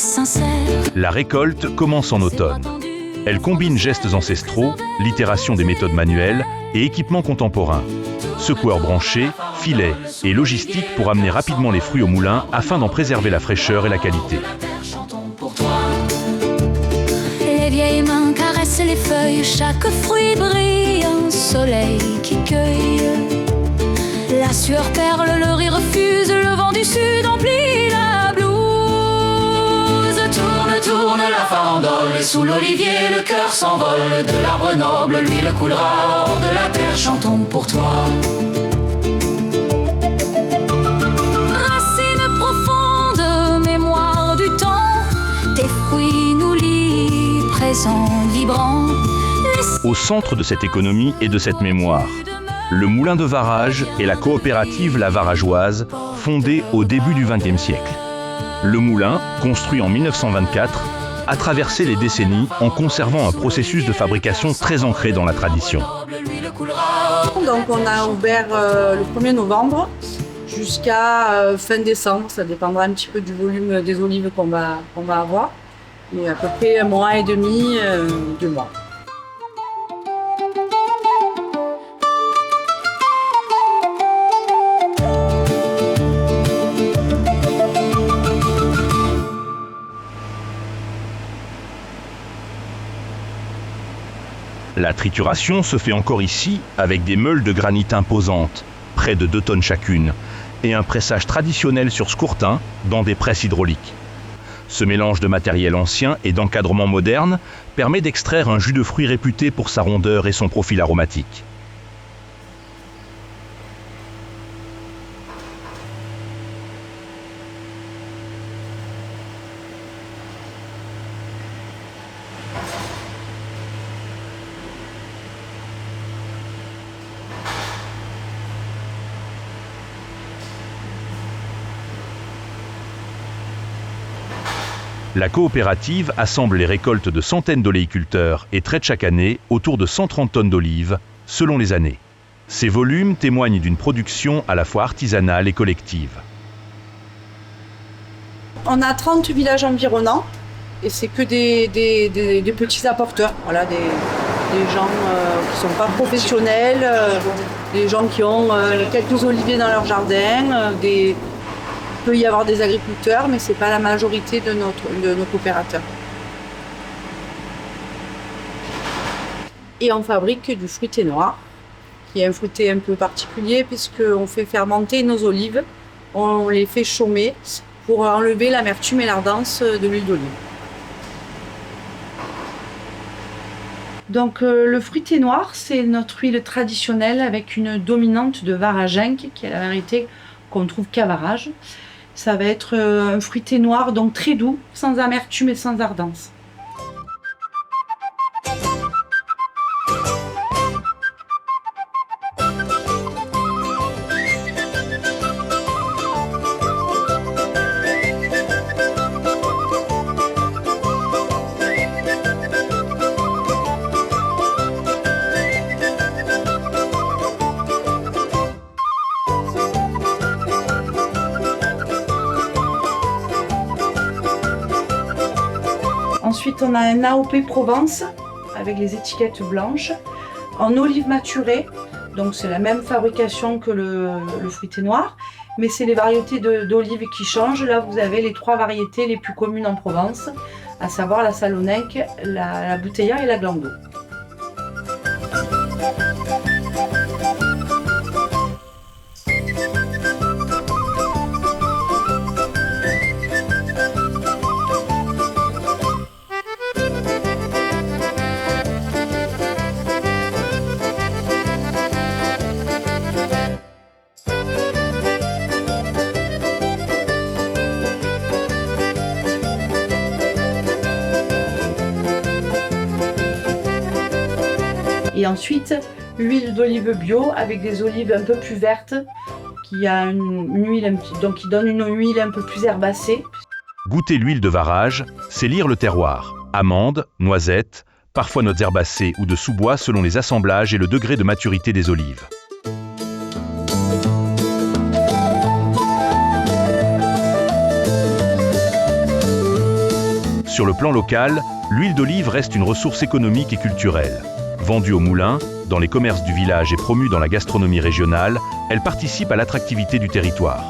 sincère. La récolte commence en automne. Elle combine gestes ancestraux, l'itération des méthodes manuelles et équipements contemporains. Secoueurs branchés, filets et logistique pour amener rapidement les fruits au moulin afin d'en préserver la fraîcheur et la qualité. Les vieilles mains caressent les feuilles, chaque fruit brille, un soleil qui cueille. La sueur perle, le rire refuse, le vent du sud emplit la blouse. Tourne la farandole, et sous l'olivier le cœur s'envole. De l'arbre noble, l'huile coulera hors de la terre, chantons pour toi. Racine profonde, mémoire du temps, tes fruits nous lient, présents, vibrants. Au centre de cette économie et de cette mémoire, le moulin de Varage et la coopérative La Varageoise, fondée au début du XXe siècle. Le moulin, construit en 1924, a traversé les décennies en conservant un processus de fabrication très ancré dans la tradition. Donc on a ouvert le 1er novembre jusqu'à fin décembre, ça dépendra un petit peu du volume des olives qu'on va avoir. Et à peu près 1 mois et demi, 2 mois. La trituration se fait encore ici avec des meules de granit imposantes, près de 2 tonnes chacune, et un pressage traditionnel sur scourtin dans des presses hydrauliques. Ce mélange de matériel ancien et d'encadrement moderne permet d'extraire un jus de fruits réputé pour sa rondeur et son profil aromatique. La coopérative assemble les récoltes de centaines d'oléiculteurs et traite chaque année autour de 130 tonnes d'olives, selon les années. Ces volumes témoignent d'une production à la fois artisanale et collective. On a 30 villages environnants et c'est que des petits apporteurs, voilà, des gens qui ne sont pas professionnels, des gens qui ont quelques oliviers dans leur jardin, il peut y avoir des agriculteurs, mais ce n'est pas la majorité de nos coopérateurs. Et on fabrique du fruité noir, qui est un fruité un peu particulier puisqu'on fait fermenter nos olives, on les fait chaumer pour enlever l'amertume et l'ardence de l'huile d'olive. Donc le fruité noir, c'est notre huile traditionnelle avec une dominante de Varagenque, qui est la variété qu'on trouve qu'à Varage. Ça va être un fruité noir, donc très doux, sans amertume et sans ardence. Ensuite, on a un AOP Provence avec les étiquettes blanches, en olive maturée, donc c'est la même fabrication que le fruité noir, mais c'est les variétés d'olives qui changent. Là, vous avez les 3 variétés les plus communes en Provence, à savoir la Salonaique, la Bouteilla et la Glando. Et ensuite, l'huile d'olive bio avec des olives un peu plus vertes qui a une huile, donc qui donne une huile un peu plus herbacée. Goûter l'huile de Varage, c'est lire le terroir. Amandes, noisettes, parfois notes herbacées ou de sous-bois selon les assemblages et le degré de maturité des olives. Sur le plan local, l'huile d'olive reste une ressource économique et culturelle. Vendue au moulin, dans les commerces du village et promue dans la gastronomie régionale, elle participe à l'attractivité du territoire.